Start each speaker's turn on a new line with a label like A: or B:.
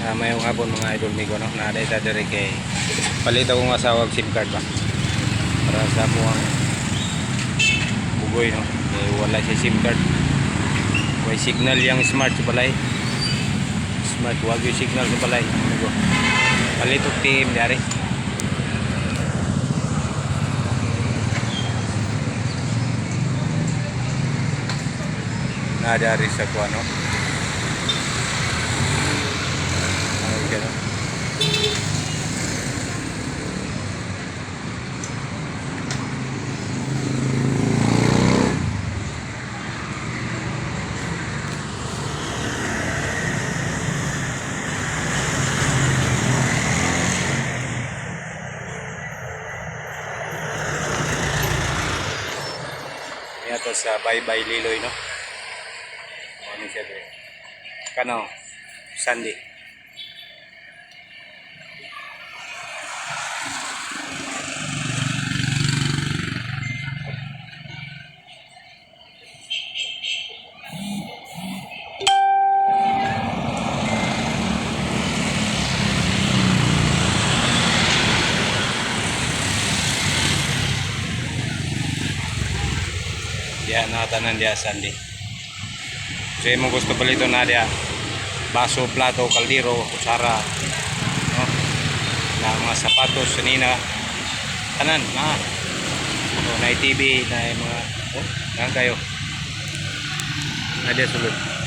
A: Mayong hapon mga idol migo no, na data dire kay palit akong asawag SIM card ba para sa mo ang bugoy no, kay wala si SIM card, may signal yang smart sa balay, smart wag yung signal sa balay migo, palit og TM dari na dari sa kuano. Ito sa Bye-Bye Liloy no. Ano siya dire? Kano? Sunday. Yan nakatanan dia Sunday. So yung gusto palito na dia baso, plato, kaldero, kutsara no? Na mga sapatos, sanina tanan na so, na TV na mga oh, yan kayo na dia sulod.